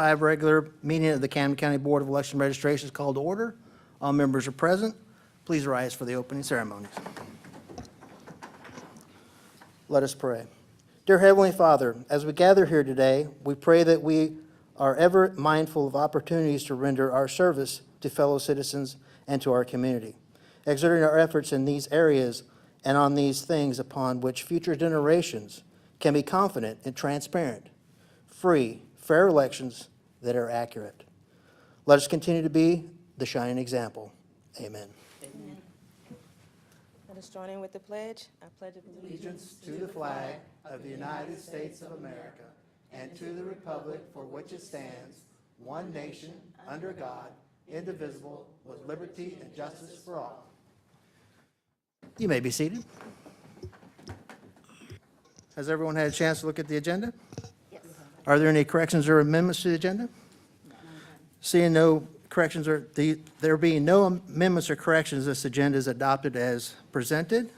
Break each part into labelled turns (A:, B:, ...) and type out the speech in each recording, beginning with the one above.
A: 2025 regular meeting of the Camden County Board of Election Registration is called to order. All members are present. Please rise for the opening ceremonies. Let us pray. Dear Heavenly Father, as we gather here today, we pray that we are ever mindful of opportunities to render our service to fellow citizens and to our community, exerting our efforts in these areas and on these things upon which future generations can be confident and transparent, free, fair elections that are accurate. Let us continue to be the shining example. Amen.
B: Amen. Let us join in with the pledge. I pledge
A: Allegiance to the flag of the United States of America and to the republic for which it stands, one nation, under God, indivisible, with liberty and justice for all. You may be seated. Has everyone had a chance to look at the agenda?
B: Yes.
A: Are there any corrections or amendments to the agenda? Seeing no corrections or there being no amendments or corrections, this agenda is adopted as presented.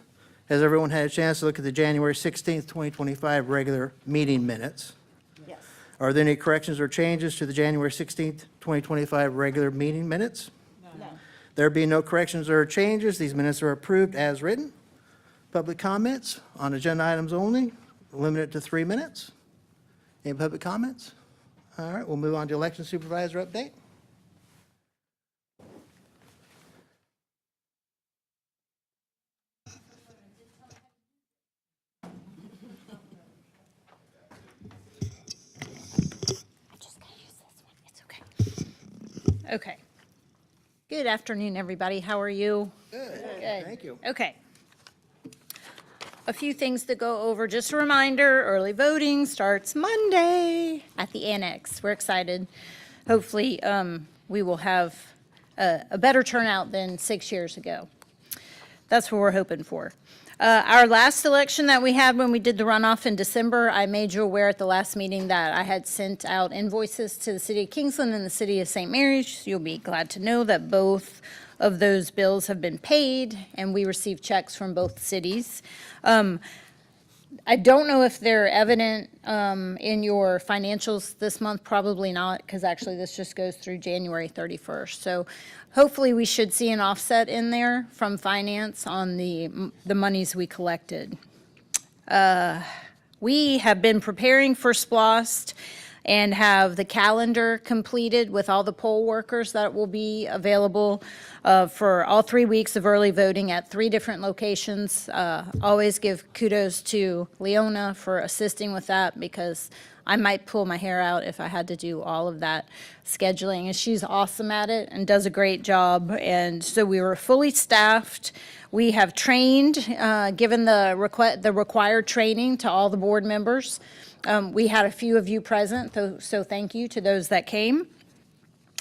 A: Has everyone had a chance to look at the January 16th, 2025 regular meeting minutes?
B: Yes.
A: Are there any corrections or changes to the January 16th, 2025 regular meeting minutes?
B: No.
A: There being no corrections or changes, these minutes are approved as written. Public comments on agenda items only, limited to 3 minutes. Any public comments? All right, we'll move on to election supervisor update.
C: Okay. Good afternoon, everybody. How are you?
A: Good.
C: Good.
A: Thank you.
C: Okay. A few things to go over. Just a reminder, early voting starts Monday at the Annex. We're excited. Hopefully, we will have a better turnout than 6 years ago. That's what we're hoping for. Our last election that we had when we did the runoff in December, I made you aware at the last meeting that I had sent out invoices to the city of Kingsland and the city of St. Mary's. You'll be glad to know that both of those bills have been paid, and we received checks from both cities. I don't know if they're evident in your financials this month, probably not, because actually this just goes through January 31st. So hopefully we should see an offset in there from finance on the monies we collected. We have been preparing for SPLOST and have the calendar completed with all the poll workers that will be available for all 3 weeks of early voting at 3 different locations. Always give kudos to Leona for assisting with that, because I might pull my hair out if I had to do all of that scheduling. And she's awesome at it and does a great job. And so we were fully staffed. We have trained, given the required training to all the board members. We had a few of you present, so thank you to those that came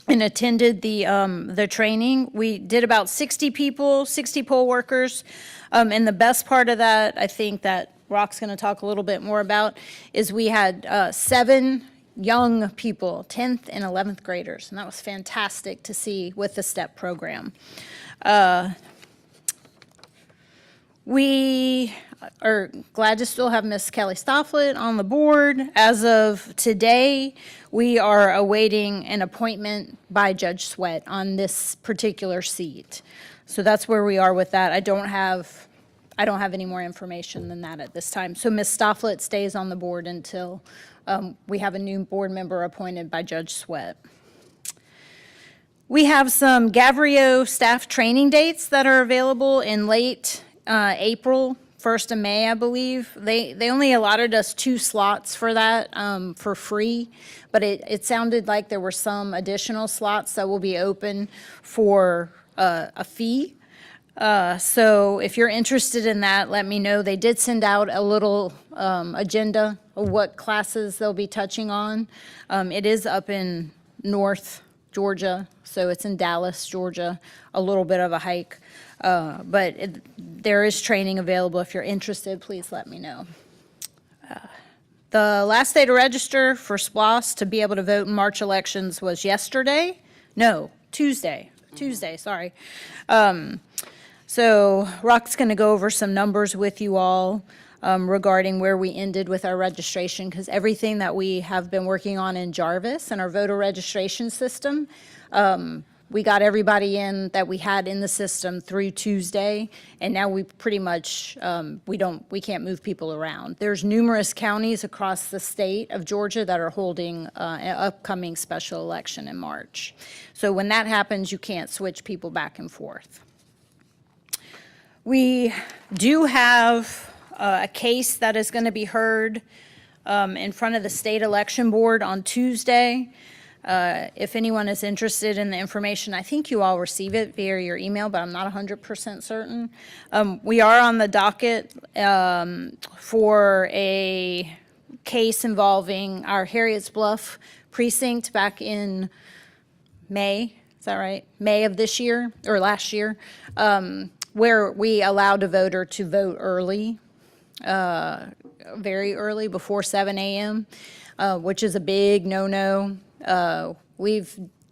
C: and attended the training. We did about 60 people, 60 poll workers. And the best part of that, I think that Rock's going to talk a little bit more about, is we had 7 young people, 10th and 11th graders, and that was fantastic to see with the STEP program. We are glad to still have Miss Kelly Stofflet on the board. As of today, we are awaiting an appointment by Judge Sweat on this particular seat. So that's where we are with that. I don't have any more information than that at this time. So Ms. Stofflet stays on the board until we have a new board member appointed by Judge Sweat. We have some Gavrio staff training dates that are available in late April, 1st of May, I believe. They only allotted us 2 slots for that for free, but it sounded like there were some additional slots that will be open for a fee. So if you're interested in that, let me know. They did send out a little agenda of what classes they'll be touching on. It is up in North Georgia, so it's in Dallas, Georgia, a little bit of a hike. But there is training available. If you're interested, please let me know. The last day to register for SPLOST to be able to vote in March elections was yesterday. No, Tuesday, sorry. So Rock's going to go over some numbers with you all. regarding where we ended with our registration, because everything that we have been working on in Jarvis and our voter registration system, we got everybody in that we had in the system through Tuesday, and now we pretty much, we can't move people around. There's numerous counties across the state of Georgia that are holding an upcoming special election in March. So when that happens, you can't switch people back and forth. We do have a case that is going to be heard in front of the State Election Board on Tuesday. If anyone is interested in the information, I think you all receive it via your email, but I'm not 100% certain. We are on the docket for a case involving our Harriet's Bluff precinct back in May, is that right? May of this year, or last year, where we allowed a voter to vote early, very early, before 7 a.m., which is a big no-no.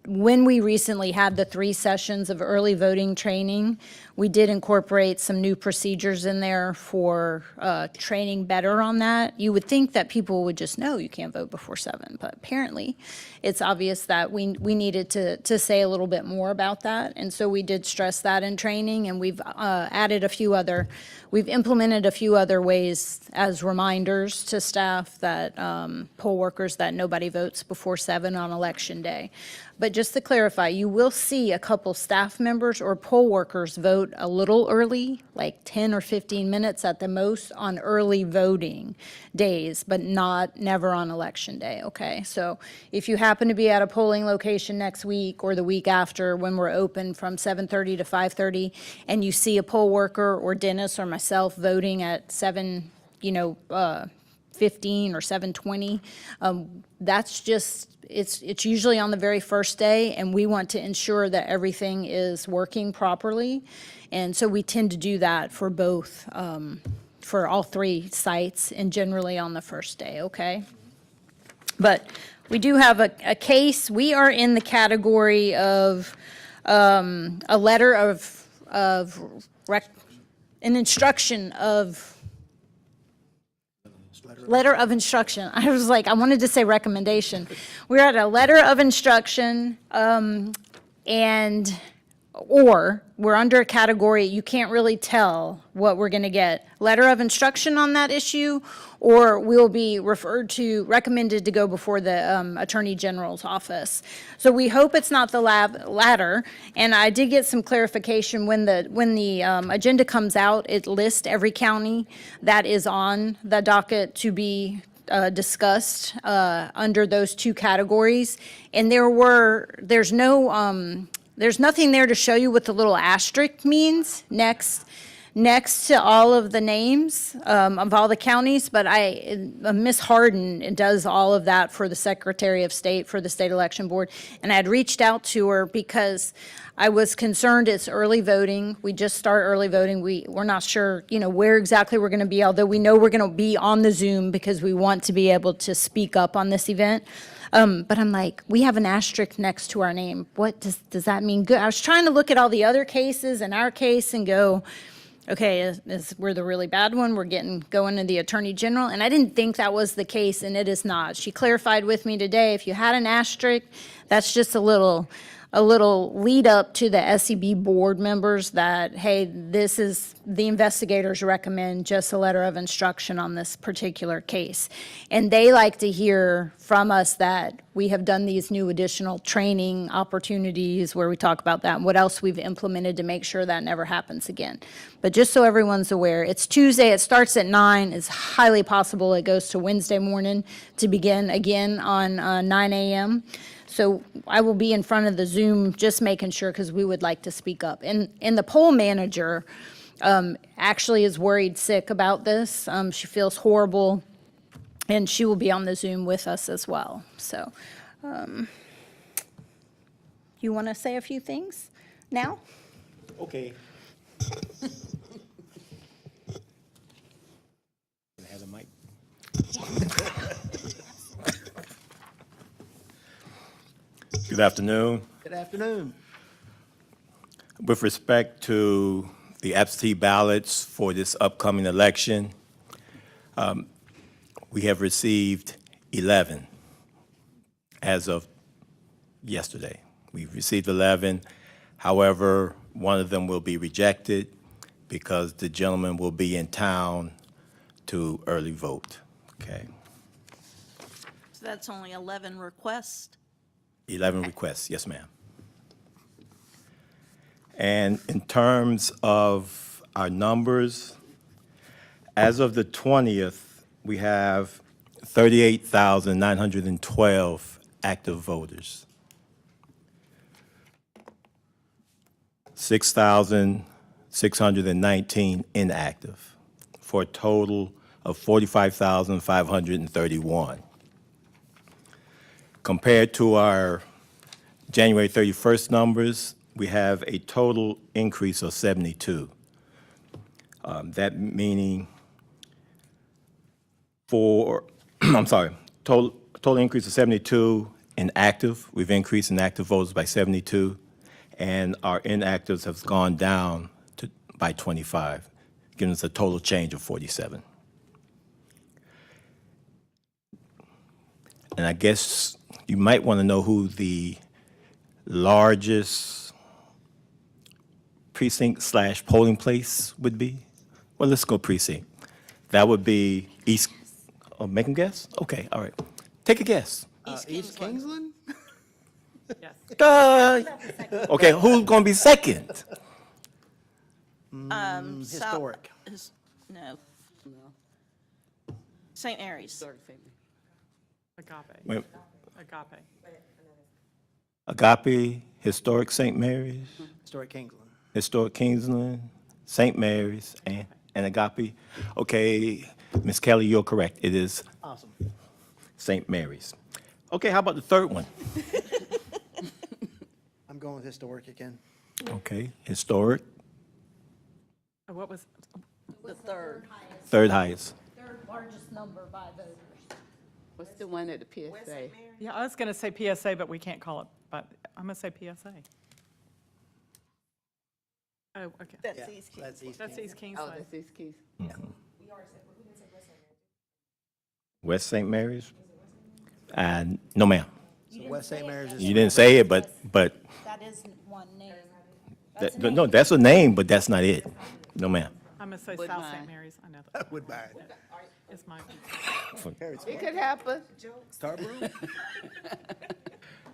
C: When we recently had the 3 sessions of early voting training, we did incorporate some new procedures in there for training better on that. You would think that people would just know you can't vote before 7, but apparently it's obvious that we needed to say a little bit more about that. And so we did stress that in training, and we've implemented a few other ways as reminders to staff that poll workers that nobody votes before 7 on election day. But just to clarify, you will see a couple staff members or poll workers vote a little early, like 10 or 15 minutes at the most on early voting days, but never on election day, okay? So if you happen to be at a polling location next week or the week after when we're open from 7:30 to 5:30, and you see a poll worker or Dennis or myself voting at 7:15 or 7:20, that's just, it's usually on the very first day, and we want to ensure that everything is working properly. And so we tend to do that for both, for all 3 sites, and generally on the first day, okay? But we do have a case. We are in the category of a letter of an instruction of, letter of instruction. I was like, I wanted to say recommendation. We're at a letter of instruction, or we're under a category, you can't really tell what we're going to get. Letter of instruction on that issue, or we'll be recommended to go before the Attorney General's office. So we hope it's not the latter. And I did get some clarification when the agenda comes out, it lists every county that is on the docket to be discussed under those 2 categories. And there's nothing there to show you what the little asterisk means next to all of the names of all the counties, but Ms. Harden does all of that for the Secretary of State for the State Election Board, and I had reached out to her because I was concerned it's early voting. We just start early voting. We're not sure, where exactly we're going to be, although we know we're going to be on the Zoom because we want to be able to speak up on this event. But I'm like, we have an asterisk next to our name. What does that mean? Good. I was trying to look at all the other cases and our case and go, okay, we're the really bad one. We're going to the Attorney General. And I didn't think that was the case, and it is not. She clarified with me today, if you had an asterisk, that's just a little lead up to the SEB board members that, hey, this is, the investigators recommend just a letter of instruction on this particular case. And they like to hear from us that we have done these new additional training opportunities where we talk about that and what else we've implemented to make sure that never happens again. But just so everyone's aware, it's Tuesday, it starts at 9, it's highly possible it goes to Wednesday morning to begin again on 9 a.m. So I will be in front of the Zoom just making sure, because we would like to speak up. And the poll manager actually is worried sick about this. She feels horrible, and she will be on the Zoom with us as well. So you want to say a few things now?
D: Okay. Can I have the mic? Good afternoon.
A: Good afternoon.
D: With respect to the absentee ballots for this upcoming election, We have received 11 as of yesterday. We've received 11. However, one of them will be rejected because the gentleman will be in town to early vote. Okay?
E: So that's only 11 requests?
D: 11 requests, yes, ma'am. And in terms of our numbers, as of the 20th, we have 38,912 active voters. 6,619 inactive, for a total of 45,531. Compared to our January 31st numbers, we have a total increase of 72. That meaning I'm sorry, total increase of 72 in active. We've increased in active voters by 72, and our inactives have gone down by 25, giving us a total change of 47. And I guess you might want to know who the largest precinct/polling place would be. Well, let's go precinct. That would be East. Oh, make them guess? Okay, all right. Take a guess.
A: East Kingsland?
D: Okay, who's going to be second?
A: Historic.
E: No. St. Mary's.
F: Agape.
D: Wait,
F: Agape.
D: Agape, Historic St. Mary's,
A: Historic Kingsland.
D: Historic Kingsland, St. Mary's, and Agape. Okay, Ms. Kelly, you're correct. It is
A: Awesome.
D: St. Mary's. Okay, how about the third one?
A: I'm going with historic again.
D: Okay, Historic,
F: What was,
E: The third.
D: third highest.
C: Third largest number by voters.
G: What's the one at the PSA?
F: yeah, I was going to say PSA, but we can't call it, but I'm going to say PSA. Oh, okay.
E: That's
A: Yeah,
E: East Kingsland.
A: that's East
F: That's East
A: Kingsland.
G: Oh,
F: Kingsland.
G: that's East Keys.
D: West St. Mary's? And no, ma'am.
A: So West St. Mary's is.
D: You didn't say it, but
C: That isn't one name.
D: no, that's a name, but that's not it. No, ma'am.
F: I'm going to say
G: Woodbine.
F: South St. Mary's. I know that.
A: Woodbine.
F: It's my,
G: It could happen.
A: Tarboro?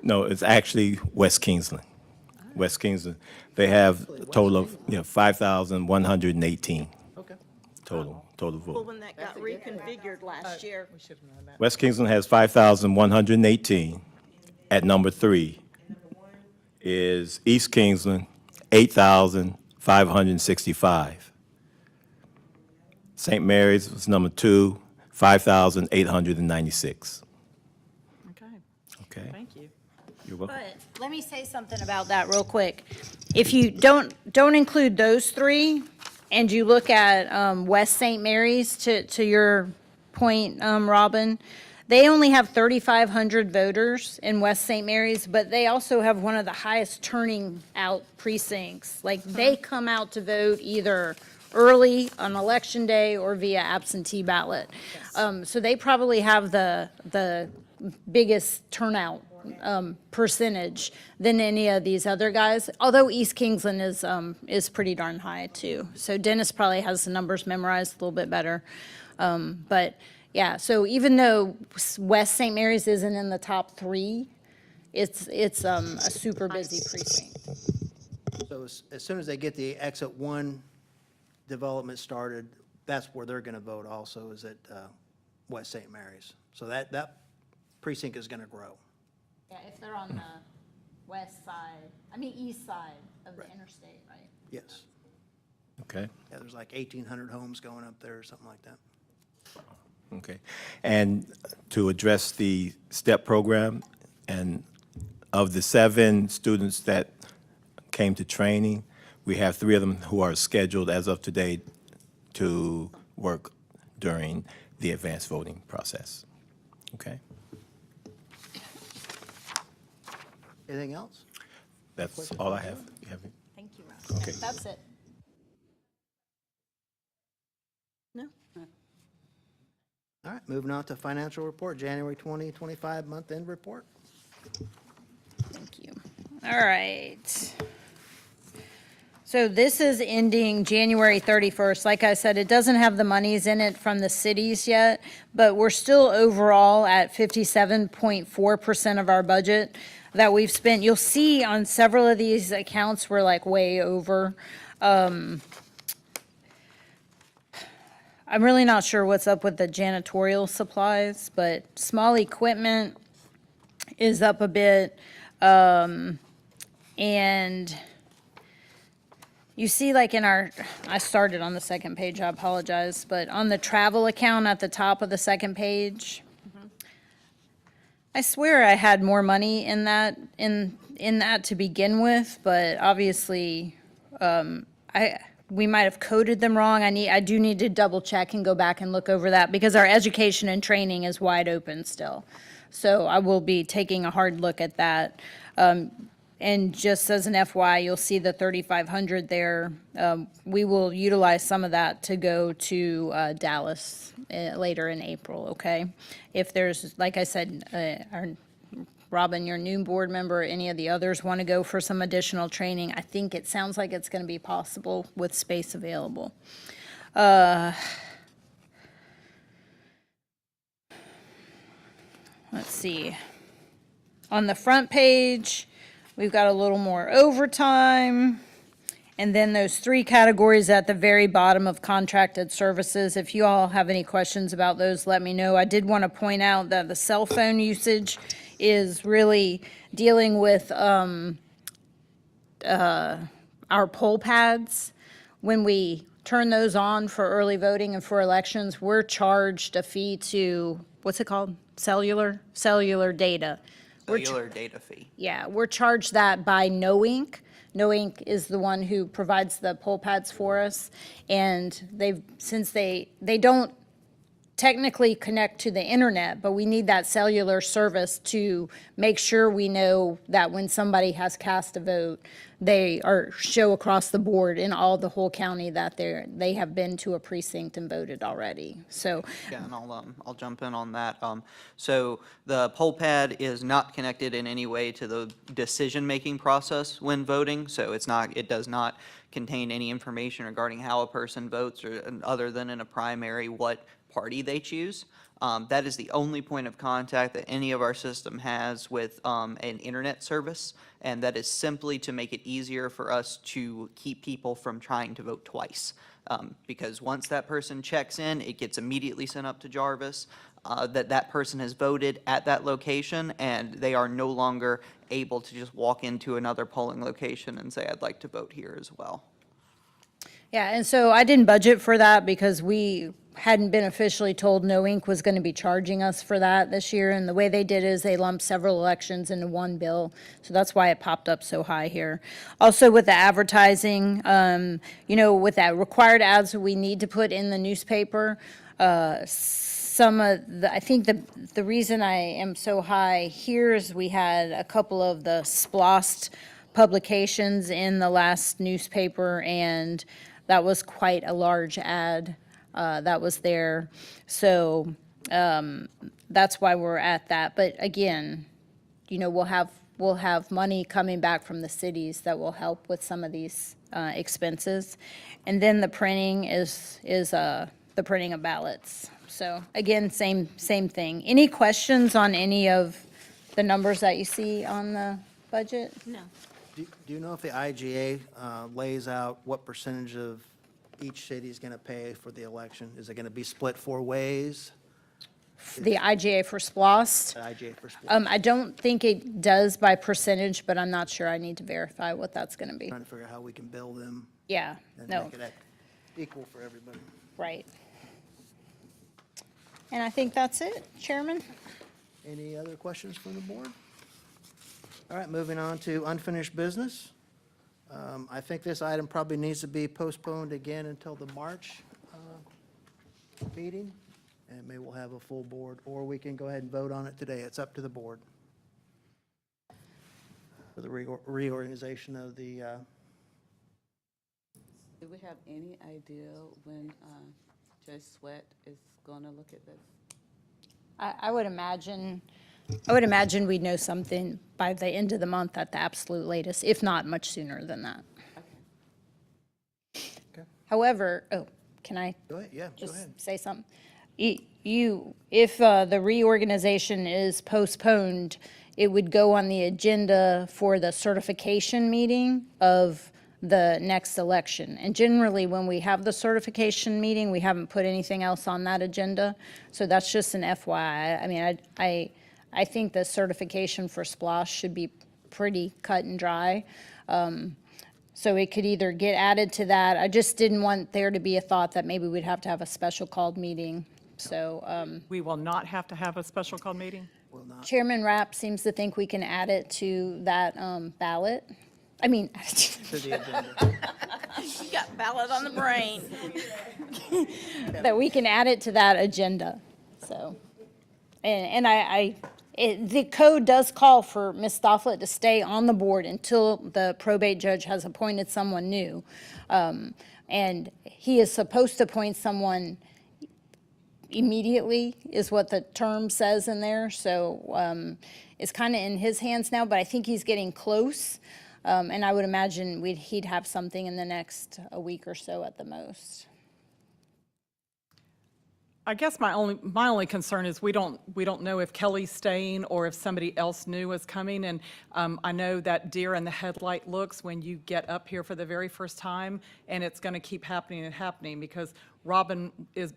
D: No, it's actually West Kingsland. West Kingsland. They have a total of 5,118
A: Okay.
D: total
E: Well,
D: vote.
E: when that got reconfigured last year,
F: we should have known that.
D: West Kingsland has 5,118. At number 3 is East Kingsland, 8,565. St. Mary's was number 2, 5,896.
F: Okay,
D: Okay,
F: thank you.
D: you're welcome.
C: But let me say something about that real quick. If you don't include those three, and you look at West St. Mary's, to your point, Robin, they only have 3,500 voters in West St. Mary's, but they also have one of the highest turning out precincts. Like, they come out to vote either early on election day or via absentee ballot. So they probably have the biggest turnout percentage than any of these other guys, although East Kingsland is pretty darn high too. So Dennis probably has the numbers memorized a little bit better. But yeah, so even though West St. Mary's isn't in the top 3, it's a super busy precinct.
A: So as soon as they get the exit 1 development started, that's where they're going to vote also, is at West St. Mary's. So that precinct is going to grow.
C: Yeah, if they're on the east side of the interstate, right?
A: Yes.
D: Okay.
A: Yeah, there's like 1,800 homes going up there or something like that.
D: Okay. And to address the STEP program, and of the 7 students that came to training, we have 3 of them who are scheduled as of today to work during the advanced voting process. Okay?
A: Anything else?
D: That's all I have. You have it?
C: Thank you, Russ.
D: Okay.
C: That's it.
E: no?
A: All right, moving on to financial report, January 2025 month-end report.
C: Thank you. All right. So this is ending January 31st. Like I said, it doesn't have the monies in it from the cities yet, but we're still overall at 57.4% of our budget that we've spent. You'll see on several of these accounts, we're like way over. I'm really not sure what's up with the janitorial supplies, but small equipment is up a bit. And you see like in our, I started on the second page, I apologize, but on the travel account at the top of the second page, I swear I had more money in that, in that to begin with, but obviously, we might have coded them wrong. I do need to double check and go back and look over that because our education and training is wide open still. So I will be taking a hard look at that. And just as an FYI, you'll see the 3,500 there. We will utilize some of that to go to Dallas later in April, okay? If there's, like I said, Robin, your new board member, any of the others want to go for some additional training, I think it sounds like it's going to be possible with space available. Let's see. On the front page, we've got a little more overtime. And then those three categories at the very bottom of contracted services. If you all have any questions about those, let me know. I did want to point out that the cell phone usage is really dealing with our poll pads. When we turn those on for early voting and for elections, we're charged a fee to, what's it called? Cellular data.
H: Cellular data fee.
C: Yeah, we're charged that by No Ink. No Ink is the one who provides the poll pads for us. And since they don't technically connect to the internet, but we need that cellular service to make sure we know that when somebody has cast a vote, they show across the board in all the whole county that they have been to a precinct and voted already. So
H: Yeah, and I'll jump in on that. So the poll pad is not connected in any way to the decision-making process when voting. So it does not contain any information regarding how a person votes or other than in a primary what party they choose. That is the only point of contact that any of our system has with an internet service, and that is simply to make it easier for us to keep people from trying to vote twice. Because once that person checks in, it gets immediately sent up to Jarvis that person has voted at that location, and they are no longer able to just walk into another polling location and say, I'd like to vote here as well.
C: yeah, and so I didn't budget for that because we hadn't been officially told No Ink was going to be charging us for that this year. And the way they did is they lumped several elections into one bill. So that's why it popped up so high here. Also with the advertising, with that required ads that we need to put in the newspaper, I think the reason I am so high here is we had a couple of the SPLOST publications in the last newspaper, and that was quite a large ad that was there. So that's why we're at that. But again, we'll have money coming back from the cities that will help with some of these expenses. And then the printing is the printing of ballots. So again, same thing. Any questions on any of the numbers that you see on the budget?
E: No.
A: Do you know if the IGA lays out what percentage of each city is going to pay for the election? Is it going to be split 4 ways?
C: The IGA for SPLOST?
A: The IGA for split?
C: I don't think it does by percentage, but I'm not sure. I need to verify what that's going to be.
A: Trying to figure out how we can bill them
C: Yeah,
A: and
C: no,
A: make it equal for everybody.
C: right. And I think that's it, Chairman.
A: Any other questions from the board? All right, moving on to unfinished business. I think this item probably needs to be postponed again until the March meeting, and maybe we'll have a full board, or we can go ahead and vote on it today. It's up to the board for the reorganization of the,
G: Do we have any idea when Judge Sweat is going to look at this?
C: I would imagine we'd know something by the end of the month at the absolute latest, if not much sooner than that.
A: Okay.
C: However, can I
A: Go ahead, yeah, go
C: just
A: ahead.
C: say something? If the reorganization is postponed, it would go on the agenda for the certification meeting of the next election. And generally, when we have the certification meeting, we haven't put anything else on that agenda. So that's just an FYI. I mean, I think the certification for SPLOST should be pretty cut and dry. So it could either get added to that. I just didn't want there to be a thought that maybe we'd have to have a special called meeting. So
F: We will not have to have a special called meeting?
C: Chairman Rapp seems to think we can add it to that ballot. I mean,
A: To the agenda.
E: You got ballot on the brain.
C: that we can add it to that agenda, so. And the code does call for Ms. Stofflet to stay on the board until the probate judge has appointed someone new. And he is supposed to appoint someone immediately, is what the term says in there, so it's kind of in his hands now, but I think he's getting close. And I would imagine he'd have something in the next a week or so at the most.
F: I guess my only concern is we don't know if Kelly's staying or if somebody else new is coming. And I know that deer in the headlight looks when you get up here for the very first time, and it's going to keep happening and happening because Robin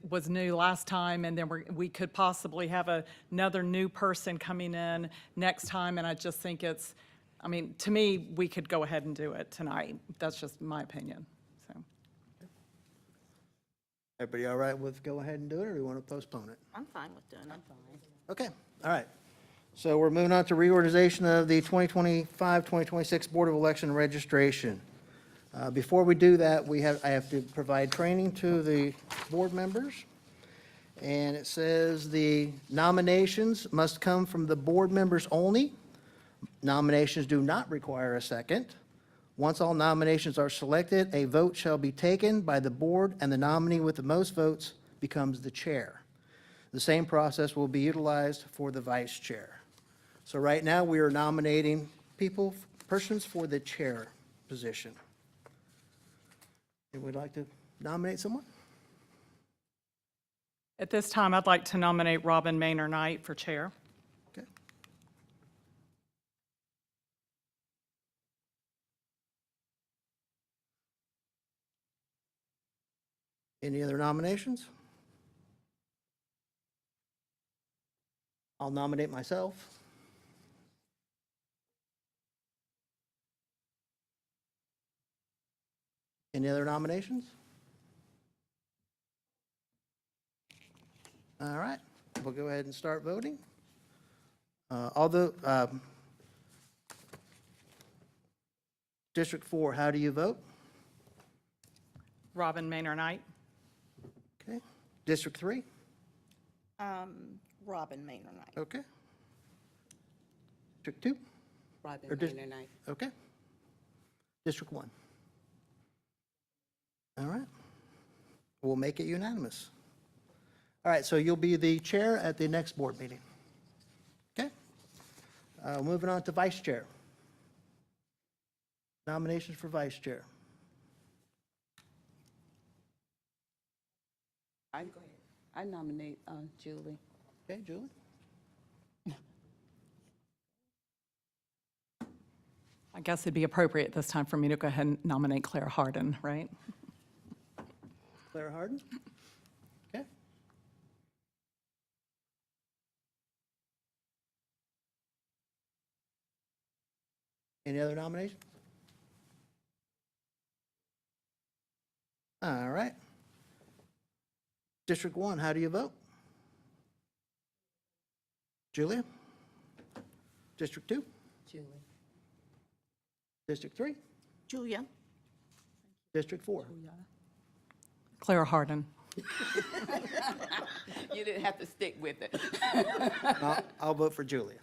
F: was new last time, and then we could possibly have another new person coming in next time. And I just think I mean, to me, we could go ahead and do it tonight. That's just my opinion, so.
A: Everybody all right with go ahead and do it, or do you want to postpone it?
E: I'm fine with doing it. I'm fine.
A: Okay, all right. So we're moving on to reorganization of the 2025-2026 Board of Election Registration. Before we do that, I have to provide training to the board members. And it says the nominations must come from the board members only. Nominations do not require a second. Once all nominations are selected, a vote shall be taken by the board, and the nominee with the most votes becomes the chair. The same process will be utilized for the vice chair. So right now, we are nominating persons for the chair position. Would like to nominate someone?
F: At this time, I'd like to nominate Robin Maynor Knight for chair.
A: Okay. Any other nominations? I'll nominate myself. Any other nominations? All right, we'll go ahead and start voting. District 4, how do you vote?
F: Robin Maynor Knight.
A: Okay. District 3?
E: Robin Maynor Knight.
A: Okay. District 2?
G: Robin
A: Or dis-
G: Maynor Knight.
A: Okay. District 1? All right. We'll make it unanimous. All right, so you'll be the chair at the next board meeting. Okay? Moving on to vice chair. Nominations for vice chair.
G: I nominate Julie.
A: Okay, Julie?
F: I guess it'd be appropriate this time for me to go ahead and nominate Claire Harden, right?
A: Claire Harden? Okay. Any other nominations? All right. District 1, how do you vote? Julia? District 2?
G: Julie.
A: District 3?
E: Julia.
A: District 4?
F: Claire Harden.
G: You didn't have to stick with it.
A: I'll vote for Julia.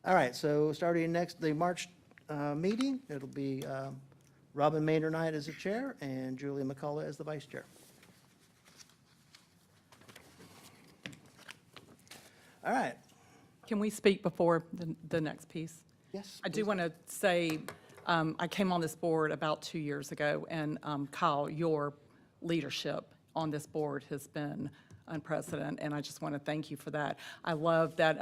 A: All right, so starting the March meeting, it'll be Robin Maynor Knight as the chair and Julia McCullough as the vice chair. All right.
F: Can we speak before the next piece?
A: Yes.
F: I do want to say, I came on this board about 2 years ago, and Kyle, your leadership on this board has been unprecedented, and I just want to thank you for that. I love that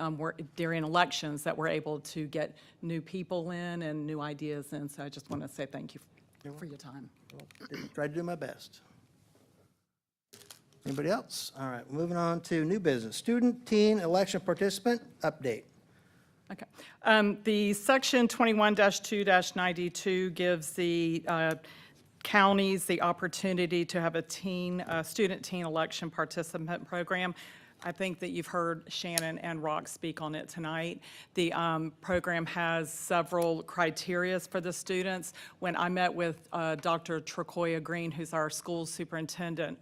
F: during elections that we're able to get new people in and new ideas in, so I just want to say thank you for your time.
A: Try to do my best. Anybody else? All right, moving on to new business. Student teen election participant update.
F: Okay. The section 21-2-92 gives the counties the opportunity to have a student teen election participant program. I think that you've heard Shannon and Rock speak on it tonight. The program has several criteria for the students. When I met with Dr. Trocoya Green, who's our school superintendent,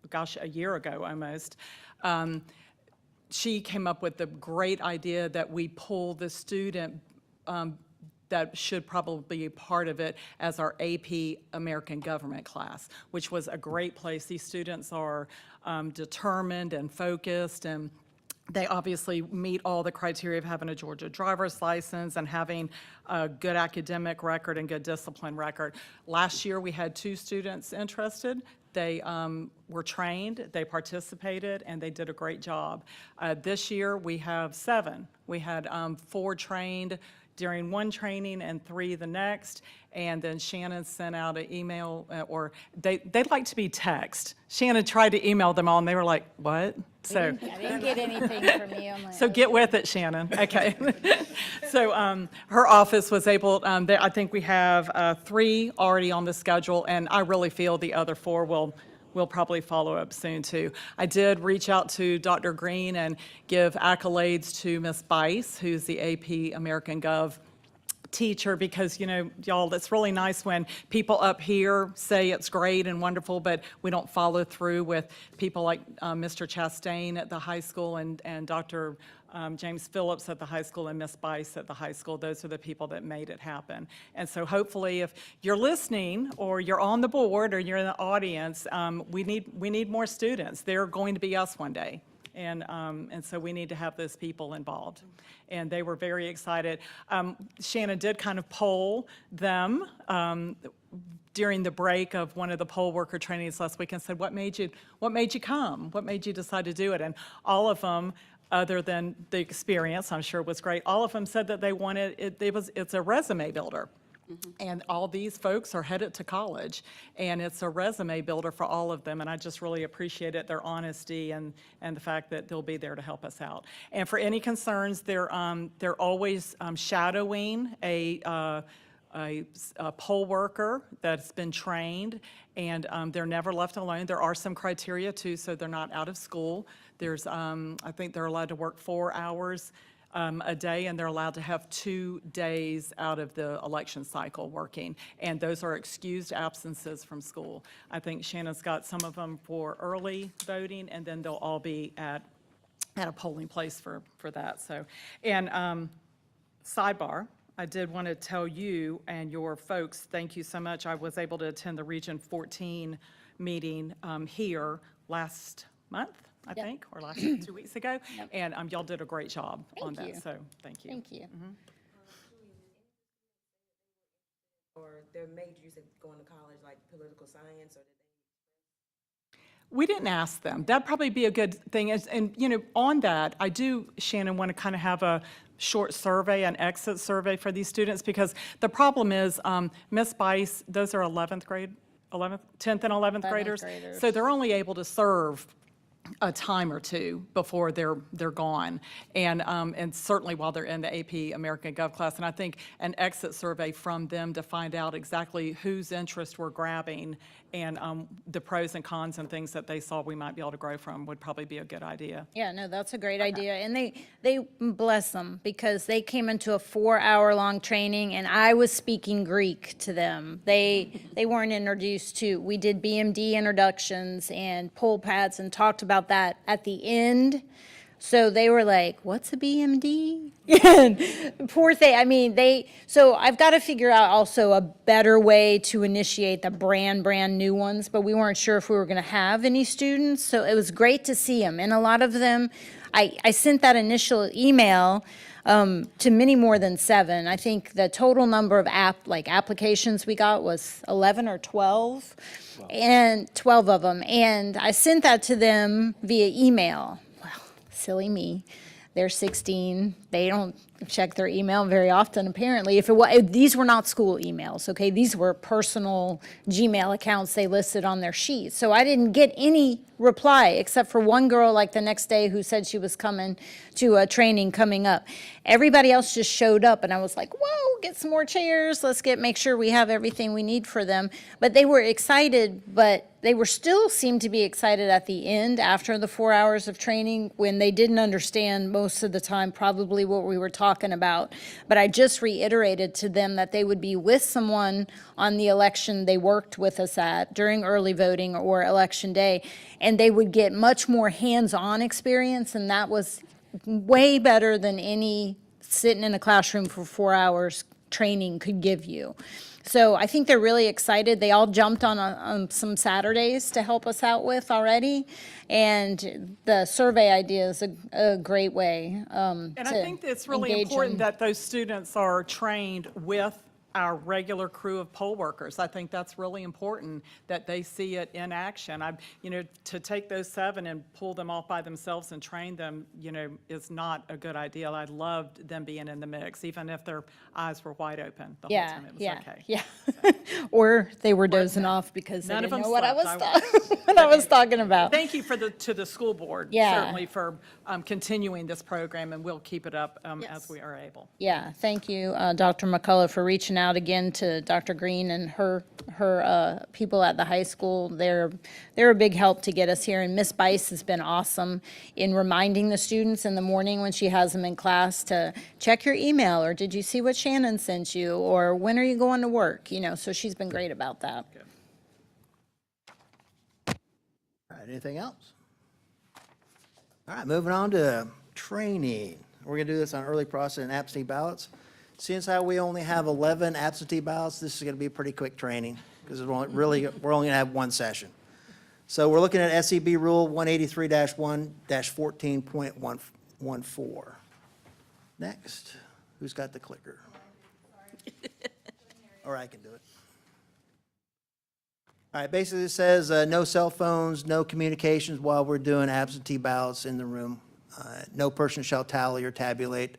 F: gosh, a year ago almost, she came up with the great idea that we pull the student that should probably be part of it as our AP American Government class, which was a great place. These students are determined and focused, and they obviously meet all the criteria of having a Georgia driver's license and having a good academic record and good discipline record. Last year, we had 2 students interested. They were trained, they participated, and they did a great job. This year, we have 7. We had 4 trained during one training and 3 the next, and then Shannon sent out an email, or they'd like to be text. Shannon tried to email them all, and they were like, what? So.
C: I didn't get anything from you. I'm like,
F: So get with it, Shannon. Okay. So her office was able, I think we have 3 already on the schedule, and I really feel the other 4 will probably follow up soon, too. I did reach out to Dr. Green and give accolades to Ms. Bice, who's the AP American Gov teacher, because, you know, y'all, it's really nice when people up here say it's great and wonderful, but we don't follow through with people like Mr. Chastain at the high school and Dr. James Phillips at the high school and Miss Bice at the high school. Those are the people that made it happen. And so hopefully if you're listening or you're on the board or you're in the audience, we need more students. They're going to be us one day. And so we need to have those people involved. And they were very excited. Shannon did kind of poll them during the break of one of the poll worker trainings last week and said, what made you come? What made you decide to do it? And all of them, other than the experience, I'm sure was great, all of them said that they wanted, it's a resume builder. And all these folks are headed to college, and it's a resume builder for all of them, and I just really appreciate it, their honesty and the fact that they'll be there to help us out. And for any concerns, they're always shadowing a poll worker that's been trained, and they're never left alone. There are some criteria too, so they're not out of school. There's, I think they're allowed to work 4 hours a day, and they're allowed to have 2 days out of the election cycle working, and those are excused absences from school. I think Shannon's got some of them for early voting, and then they'll all be at a polling place for that. So, and sidebar, I did want to tell you and your folks, thank you so much. I was able to attend the Region 14 meeting here last month, I think, or last 2 weeks ago, and y'all did a great job on that, so thank you.
C: Thank you.
B: Or their majors at going to college, like political science, or
F: We didn't ask them. That'd probably be a good thing. And, you know, on that, I do, Shannon, want to kind of have a short survey, an exit survey for these students, because the problem is Miss Bice, those are 10th and 11th graders. So they're only able to serve a time or 2 before they're gone, and certainly while they're in the AP American Gov class. And I think an exit survey from them to find out exactly whose interest we're grabbing and the pros and cons and things that they saw we might be able to grow from would probably be a good idea.
C: Yeah, no, that's a great idea. And they bless them, because they came into a 4-hour-long training, and I was speaking Greek to them. They weren't introduced to, we did BMD introductions and poll pads and talked about that at the end So they were like, what's a BMD? And poor thing. I mean, so I've got to figure out also a better way to initiate the brand new ones, but we weren't sure if we were going to have any students. So it was great to see them. And a lot of them, I sent that initial email to many more than 7. I think the total number of applications we got was 11 or 12, and 12 of them. And I sent that to them via email. Well, silly me. They're 16. They don't check their email very often, apparently. These were not school emails, okay? These were personal Gmail accounts they listed on their sheet. So I didn't get any reply except for one girl like the next day who said she was coming to a training coming up. Everybody else just showed up, and I was like, whoa, get some more chairs. Let's make sure we have everything we need for them. But they were excited, but they were still seemed to be excited at the end after the 4 hours of training when they didn't understand most of the time probably what we were talking about. But I just reiterated to them that they would be with someone on the election they worked with us at during early voting or election day, and they would get much more hands-on experience, and that was way better than any sitting in a classroom for 4 hours training could give you. So I think they're really excited. They all jumped on some Saturdays to help us out with already. And the survey idea is a great way
F: And I think it's really important that those students are trained with our regular crew of poll workers. I think that's really important that they see it in action. To take those 7 and pull them off by themselves and train them, is not a good idea. I loved them being in the mix, even if their eyes were wide open the whole time. It was okay.
C: Yeah. Or they were dozing off because they
F: None of
C: didn't
F: them
C: know what I
F: slept.
C: was talking about.
F: Thank you to the school board,
C: Yeah.
F: certainly, for continuing this program, and we'll keep it up as we are able.
C: Yeah, thank you, Dr. McCullough, for reaching out again to Dr. Green and her people at the high school. They're a big help to get us here, and Miss Bice has been awesome in reminding the students in the morning when she has them in class to check your email, or did you see what Shannon sent you, or when are you going to work? So she's been great about that.
A: All right, anything else? All right, moving on to training. We're going to do this on early process and absentee ballots. Since how we only have 11 absentee ballots, this is going to be a pretty quick training because we're only going to have one session. So we're looking at SEB Rule 183-1-14.14. Next, who's got the clicker? Or I can do it. All right, basically it says no cell phones, no communications while we're doing absentee ballots in the room. No person shall tally or tabulate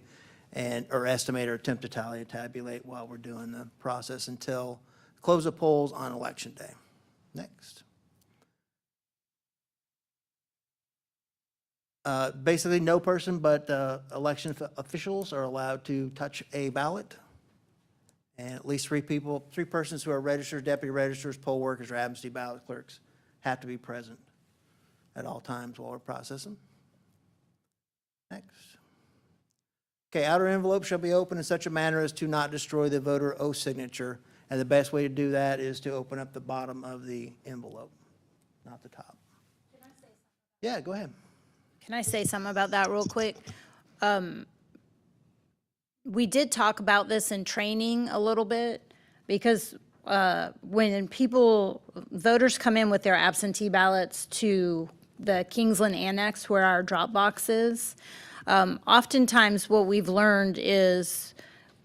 A: or estimate or attempt to tally or tabulate while we're doing the process until close of polls on election day. Next. Basically, no person but election officials are allowed to touch a ballot. And at least 3 persons who are registered, deputy registers, poll workers, or absentee ballot clerks have to be present at all times while we're processing. Next. Okay, outer envelope shall be opened in such a manner as to not destroy the voter oath signature. And the best way to do that is to open up the bottom of the envelope, not the top. Can I say something? Yeah, go ahead.
C: Can I say something about that real quick? We did talk about this in training a little bit because when voters come in with their absentee ballots to the Kingsland Annex where our drop box is, oftentimes what we've learned is,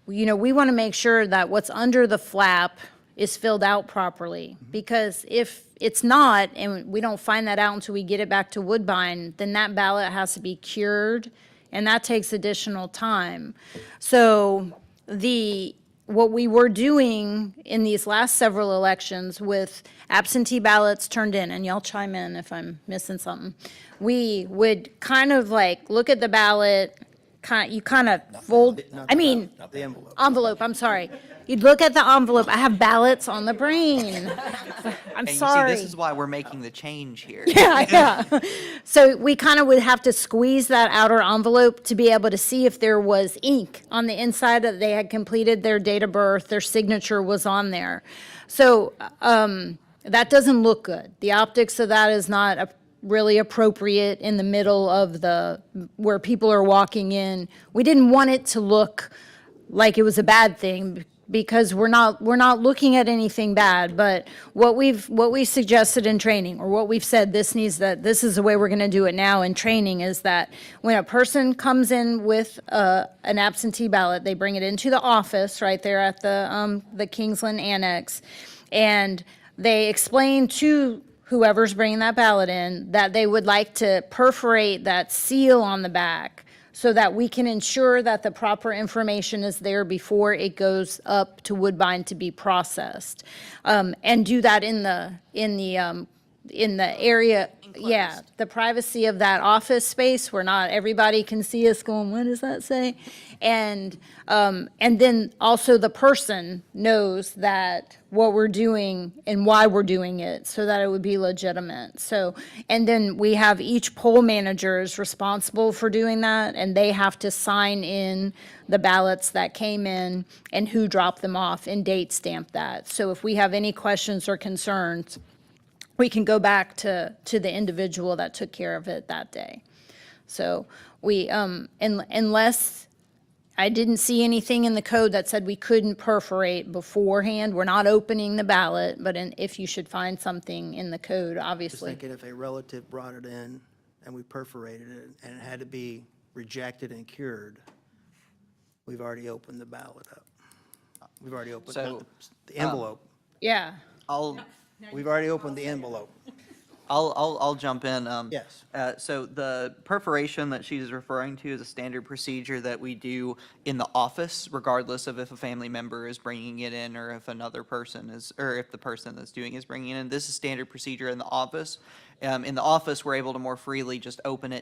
C: we want to make sure that what's under the flap is filled out properly. Because if it's not, and we don't find that out until we get it back to Woodbine, then that ballot has to be cured, and that takes additional time. So what we were doing in these last several elections with absentee ballots turned in, and y'all chime in if I'm missing something, we would kind of look at the ballot, you kind of fold,
A: The envelope.
C: envelope, I'm sorry. You'd look at the envelope, I have ballots on the brain. I'm
H: And you see,
C: sorry.
H: this is why we're making the change here.
C: Yeah. So we kind of would have to squeeze that outer envelope to be able to see if there was ink on the inside that they had completed their date of birth, their signature was on there. So that doesn't look good. The optics of that is not really appropriate in the middle of where people are walking in. We didn't want it to look like it was a bad thing, because we're not looking at anything bad. But what we suggested in training, or what we've said, this is the way we're going to do it now in training, is that when a person comes in with an absentee ballot, they bring it into the office right there at the Kingsland Annex, and they explain to whoever's bringing that ballot in that they would like to perforate that seal on the back, so that we can ensure that the proper information is there before it goes up to Woodbine to be processed. And do that in the area, yeah, the privacy of that office space, where not everybody can see us going, what does that say? And then also the person knows that what we're doing and why we're doing it, so that it would be legitimate. So, and then we have each poll manager is responsible for doing that, and they have to sign in the ballots that came in and who dropped them off, and date stamp that. So if we have any questions or concerns, we can go back to the individual that took care of it that day. So we, unless, I didn't see anything in the code that said we couldn't perforate beforehand. We're not opening the ballot, but if you should find something in the code,
A: Just
C: obviously.
A: thinking if a relative brought it in and we perforated it and it had to be rejected and cured, we've already opened the ballot up. We've already opened
H: So,
A: the envelope.
C: Yeah.
A: We've already opened the envelope.
H: I'll jump in.
A: Yes.
H: So the perforation that she's referring to is a standard procedure that we do in the office, regardless of if a family member is bringing it in, or if another person is, or if the person that's doing is bringing it in. This is standard procedure in the office. In the office, we're able to more freely just open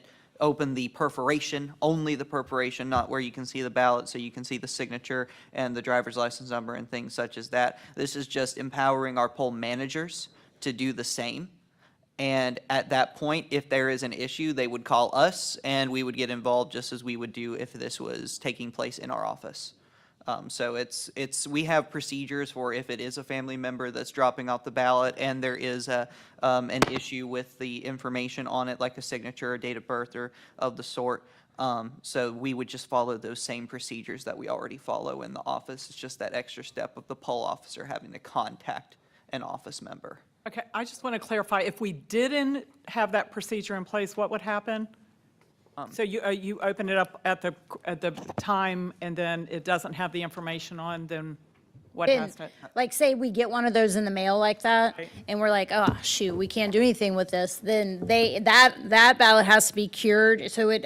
H: the perforation, only the perforation, not where you can see the ballot, so you can see the signature and the driver's license number and things such as that. This is just empowering our poll managers to do the same. And at that point, if there is an issue, they would call us, and we would get involved just as we would do if this was taking place in our office. So we have procedures for if it is a family member that's dropping off the ballot and there is an issue with the information on it, like a signature or date of birth or of the sort. So we would just follow those same procedures that we already follow in the office. It's just that extra step of the poll officer having to contact an office member.
F: Okay, I just want to clarify, if we didn't have that procedure in place, what would happen? So you open it up at the time, and then it doesn't have the information on, then what has to?
C: Like, say we get one of those in the mail like that,
F: Right.
C: and we're like, oh, shoot, we can't do anything with this, then that ballot has to be cured. So we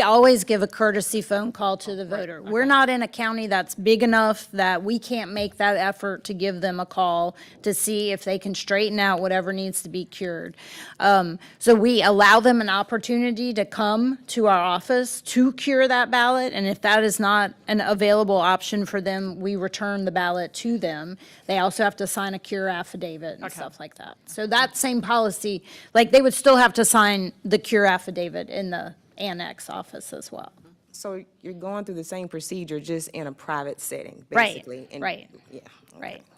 C: always give a courtesy phone call to the voter. We're not in a county that's big enough that we can't make that effort to give them a call to see if they can straighten out whatever needs to be cured. So we allow them an opportunity to come to our office to cure that ballot, and if that is not an available option for them, we return the ballot to them. They also have to sign a cure affidavit and stuff like that. So that same policy, like, they would still have to sign the cure affidavit in the annex office as well.
B: So you're going through the same procedure, just in a private setting,
C: Right,
B: basically? And-
C: right.
B: Yeah.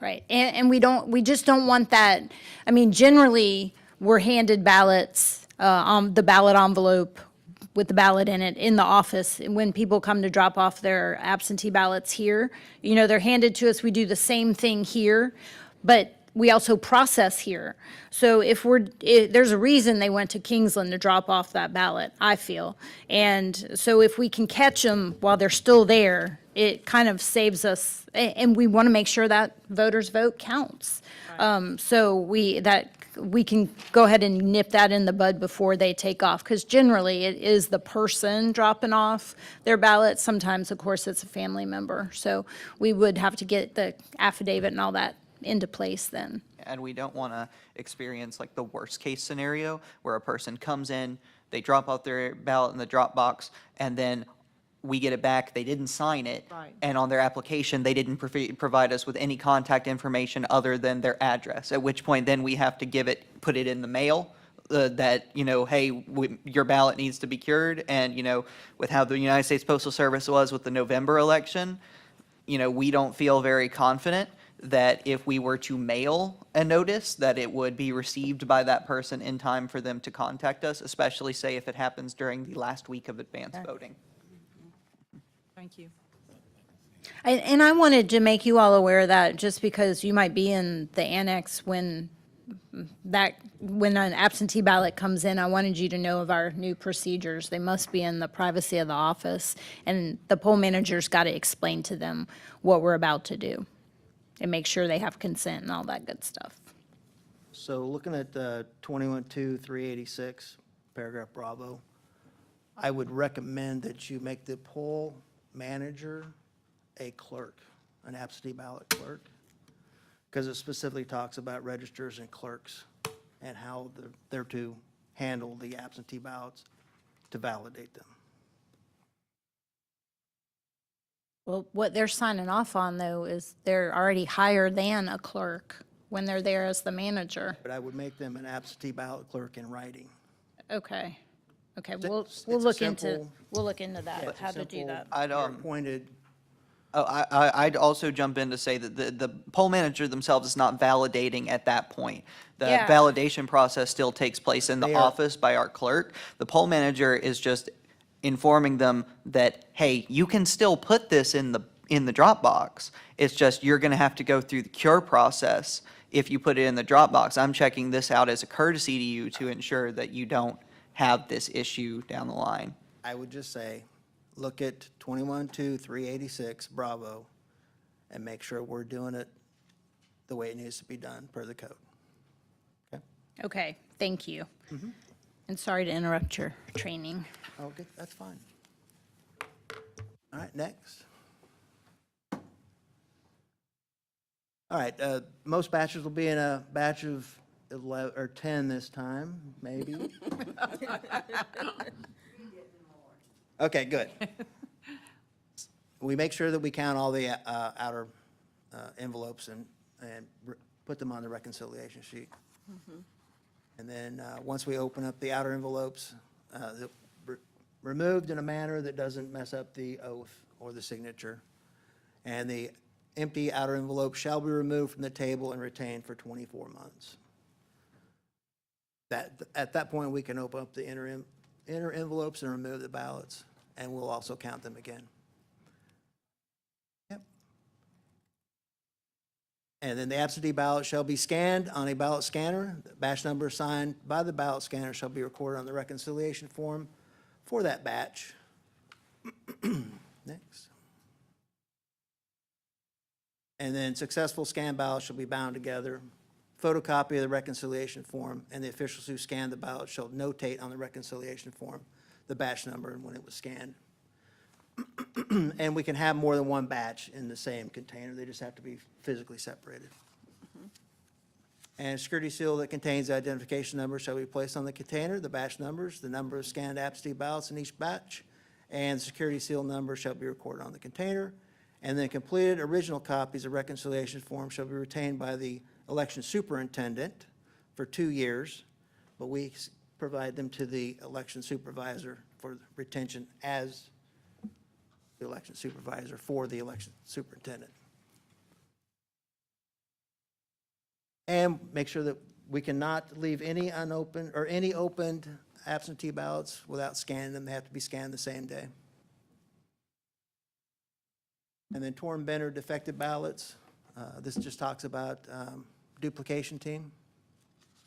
C: Right. And we just don't want that. I mean, generally, we're handed ballots, on the ballot envelope with the ballot in it in the office. And when people come to drop off their absentee ballots here, they're handed to us. We do the same thing here, but we also process here. So there's a reason they went to Kingsland to drop off that ballot, I feel. And so if we can catch them while they're still there, it kind of saves us, and we want to make sure that voters' vote counts. So we can go ahead and nip that in the bud before they take off, because generally it is the person dropping off their ballot. Sometimes, of course, it's a family member. So we would have to get the affidavit and all that into place then.
H: And we don't want to experience like the worst case scenario where a person comes in, they drop off their ballot in the drop box, and then we get it back, they didn't sign it.
F: Right.
H: And on their application, they didn't provide us with any contact information other than their address, at which point then we have to put it in the mail, that, hey, your ballot needs to be cured. And, with how the United States Postal Service was with the November election, we don't feel very confident that if we were to mail a notice, that it would be received by that person in time for them to contact us, especially say if it happens during the last week of advance voting.
F: Thank you.
C: And I wanted to make you all aware of that, just because you might be in the annex when when an absentee ballot comes in, I wanted you to know of our new procedures. They must be in the privacy of the office, and the poll manager's got to explain to them what we're about to do and make sure they have consent and all that good stuff.
A: So looking at 21-2-386, paragraph Bravo, I would recommend that you make the poll manager a clerk, an absentee ballot clerk, because it specifically talks about registers and clerks and how they're to handle the absentee ballots to validate them.
C: Well, what they're signing off on, though, is they're already higher than a clerk when they're there as the manager.
A: But I would make them an absentee ballot clerk in writing.
C: Okay. Okay,
A: It's a
C: we'll look into,
A: simple-
C: we'll look into that,
A: It's a
C: how to do
A: simple-
C: that.
H: I'd,
A: you're appointed,
H: I'd also jump in to say that the poll manager themselves is not validating at that point. The
C: Yeah.
H: validation process still takes place in the
A: They are-
H: office by our clerk. The poll manager is just informing them that, hey, you can still put this in the drop box. It's just you're going to have to go through the cure process if you put it in the drop box. I'm checking this out as a courtesy to you to ensure that you don't have this issue down the line.
A: I would just say, look at 21-2-386 Bravo and make sure we're doing it the way it needs to be done per the code. Okay?
C: Okay, thank you. And sorry to interrupt your training.
A: Okay, that's fine. All right, next. All right, most batches will be in a batch of 11, or 10 this time, maybe. Okay, good. We make sure that we count all the outer envelopes and put them on the reconciliation sheet. And then, once we open up the outer envelopes, they're removed in a manner that doesn't mess up the oath or the signature. And the empty outer envelope shall be removed from the table and retained for 24 months. At that point, we can open up the inner envelopes and remove the ballots, and we'll also count them again. Yep. And then the absentee ballot shall be scanned on a ballot scanner. The batch number assigned by the ballot scanner shall be recorded on the reconciliation form for that batch. Next. And then successful scanned ballots shall be bound together. Photocopy of the reconciliation form, and the officials who scanned the ballot shall notate on the reconciliation form the batch number and when it was scanned. And we can have more than one batch in the same container. They just have to be physically separated. And a security seal that contains the identification number shall be placed on the container, the batch numbers, the number of scanned absentee ballots in each batch, and the security seal number shall be recorded on the container. And then completed original copies of reconciliation form shall be retained by the election superintendent for 2 years, but we provide them to the election supervisor for retention as the election supervisor for the election superintendent. And make sure that we cannot leave any unopened or any opened absentee ballots without scanning them. They have to be scanned the same day. And then torn, bent, or defective ballots. This just talks about duplication team.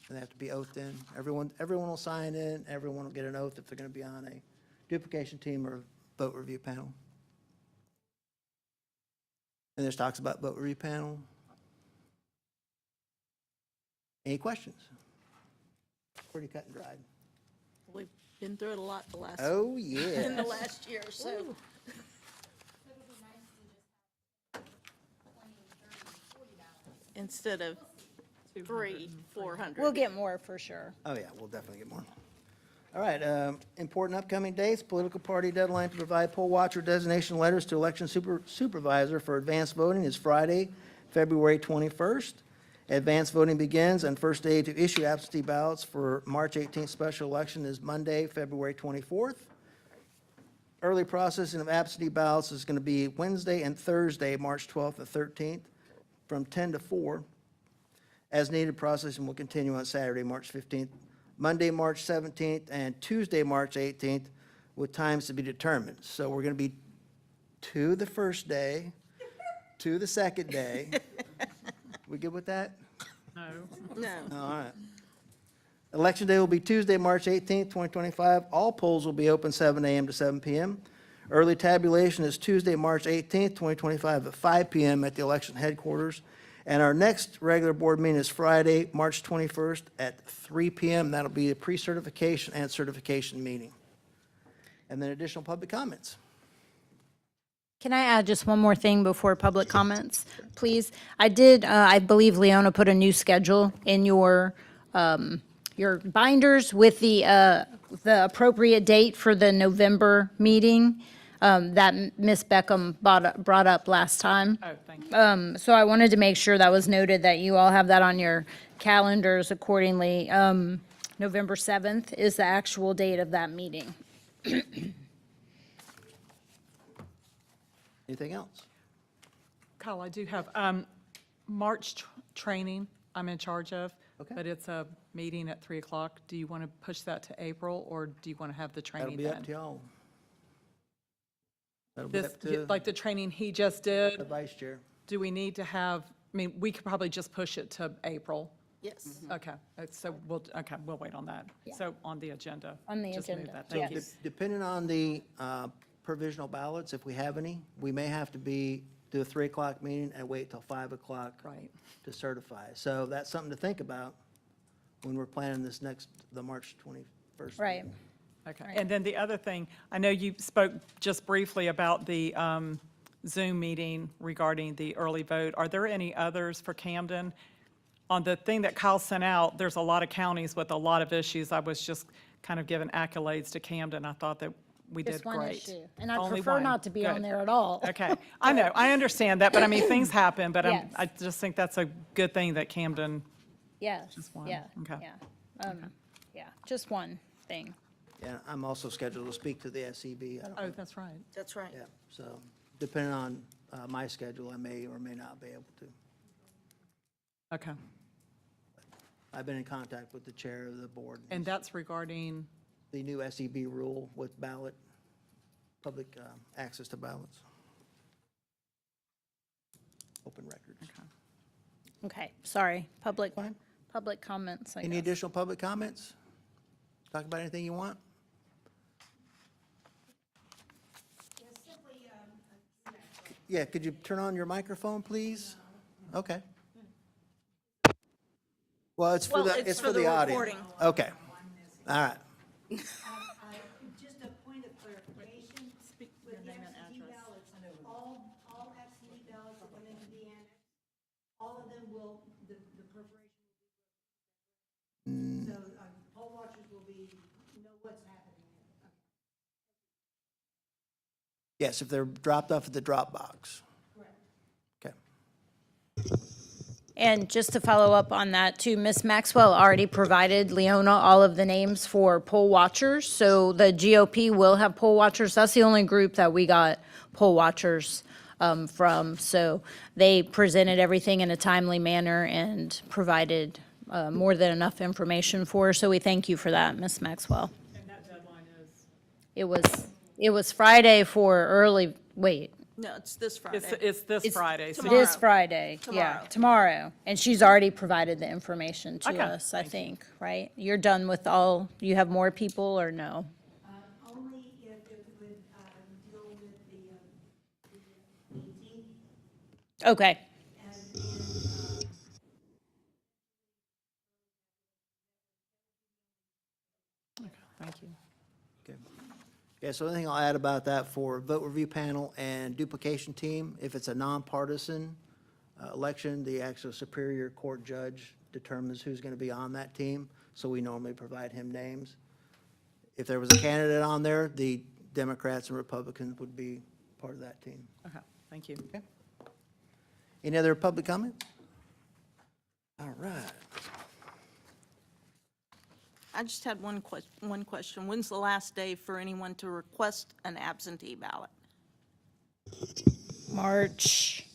A: And they have to be oathed in. Everyone will sign in. Everyone will get an oath if they're going to be on a duplication team or vote review panel. And this talks about vote review panel. Any questions? Pretty cut and dried.
E: We've been through it a lot the last,
A: Oh,
E: in
A: yeah.
E: the last year or so. Instead of 400.
C: We'll get more for sure.
A: Oh, yeah, we'll definitely get more. All right, important upcoming dates, political party deadline to provide poll watcher designation letters to election supervisor for advanced voting is Friday, February 21st. Advanced voting begins, and first day to issue absentee ballots for March 18th special election is Monday, February 24th. Early processing of absentee ballots is going to be Wednesday and Thursday, March 12th and 13th. from 10 to 4. As needed processing will continue on Saturday, March 15th, Monday, March 17th, and Tuesday, March 18th, with times to be determined. So we're going to be to the first day, to the second day. We good with that?
F: No.
E: No.
A: All right. Election day will be Tuesday, March 18th, 2025. All polls will be open 7 a.m. to 7 p.m. Early tabulation is Tuesday, March 18th, 2025 at 5 p.m. at the election headquarters. And our next regular board meeting is Friday, March 21st at 3 p.m. That'll be a pre-certification and certification meeting. And then additional public comments.
C: Can I add just one more thing before public comments, please? I did, I believe Leona put a new schedule in your binders with the appropriate date for the November meeting that Ms. Beckham brought up last time.
F: Oh, thank you.
C: So I wanted to make sure that was noted, that you all have that on your calendars accordingly. November 7th is the actual date of that meeting.
A: Anything else?
F: Kyle, I do have March training I'm in charge of,
A: Okay.
F: but it's a meeting at 3 o'clock. Do you want to push that to April, or do you want to have the
A: That'll
F: training
A: be up to
F: then?
A: y'all. That'll be
F: This,
A: up to
F: like the training he just
A: the
F: did,
A: vice chair.
F: do we need to have, I mean, we could probably just push it to April.
E: Yes.
F: Okay, so we'll wait on that. So on the agenda.
C: On the
F: just move
C: agenda,
F: that. Thank you.
C: yes.
A: Depending on the provisional ballots, if we have any, we may have to do a 3 o'clock meeting and wait till 5 o'clock
F: Right.
A: to certify. So that's something to think about when we're planning the March 21st.
C: Right.
F: Okay, and then the other thing, I know you spoke just briefly about the Zoom meeting regarding the early vote. Are there any others for Camden? On the thing that Kyle sent out, there's a lot of counties with a lot of issues. I was just kind of giving accolades to Camden. I thought that we did
C: Just one
F: great.
C: issue. And I'd
F: Only
C: prefer
F: one.
C: not to be on
F: Good.
C: there at all.
F: Okay, I know, I understand that, but I mean, things happen, but
C: Yes.
F: I just think that's a good thing that Camden,
C: Yes,
F: Just one.
C: yeah,
F: Okay.
C: yeah. Yeah, just one thing.
A: Yeah, I'm also scheduled to speak to the SEB. I don't
F: oh,
A: know.
F: that's right.
E: That's right.
A: Yeah, so depending on my schedule, I may or may not be able to.
F: Okay,
A: I've been in contact with the chair of the board.
F: and that's regarding,
A: The new SEB rule with ballot, public access to ballots. Open records.
C: Okay, sorry, public
A: Fine.
C: comments, I
A: Any
C: guess.
A: additional public comments? Talk about anything you want? Yeah, could you turn on your microphone, please? Okay. Well, it's for
E: Well,
A: the,
E: it's
A: it's
E: for
A: for the
E: the
A: audience.
E: recording.
A: Okay, all right.
I: Just a point of clarification, with the absentee ballots, all absentee ballots that come into the annex, all of them will, the perforation will be, so poll watchers will know what's happening.
A: Yes, if they're dropped off at the drop box.
I: Correct.
A: Okay.
C: And just to follow up on that too, Ms. Maxwell already provided Leona all of the names for poll watchers. So the GOP will have poll watchers. That's the only group that we got poll watchers from. So they presented everything in a timely manner and provided more than enough information for her. So we thank you for that, Ms. Maxwell.
F: and that deadline is?
C: It was Friday for early, wait,
E: No, it's this Friday.
F: It's this
C: It's
F: Friday. So
E: tomorrow.
C: this Friday, yeah,
E: Tomorrow.
C: tomorrow. And she's already provided the information to
F: Okay,
C: us, I
F: thank you.
C: think, right? You're done with all, you have more people or no?
I: Only if it would deal with the 18th
C: Okay,
I: and
F: Thank you.
A: Okay. Yeah, so the only thing I'll add about that for vote review panel and duplication team, if it's a nonpartisan election, the actual Superior Court judge determines who's going to be on that team, so we normally provide him names. If there was a candidate on there, the Democrats and Republicans would be part of that team.
F: Okay, thank you.
A: Any other public comment? All right.
E: I just had one question. When's the last day for anyone to request an absentee ballot?
C: March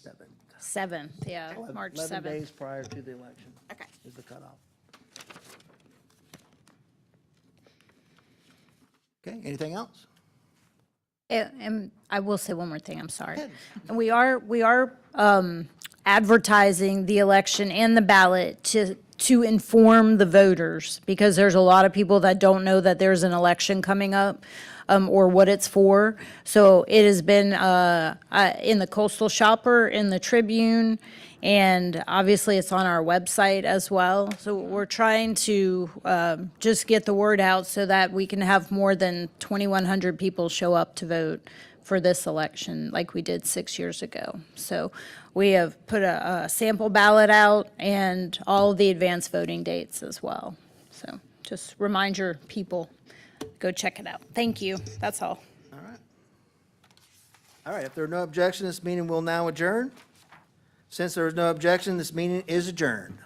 C: 7th, yeah, March 7th.
A: 11 days prior to the election
E: Okay.
A: is the cutoff. Okay, anything else?
C: And I will say one more thing, I'm sorry. And we are advertising the election and the ballot to inform the voters, because there's a lot of people that don't know that there's an election coming up, or what it's for. So it has been in the Coastal Shopper, in the Tribune, and obviously it's on our website as well. So we're trying to just get the word out so that we can have more than 2,100 people show up to vote for this election like we did 6 years ago. So we have put a sample ballot out and all of the advanced voting dates as well. So just remind your people, go check it out. Thank you. That's all.
A: All right, if there are no objections, this meeting will now adjourn. Since there is no objection, this meeting is adjourned.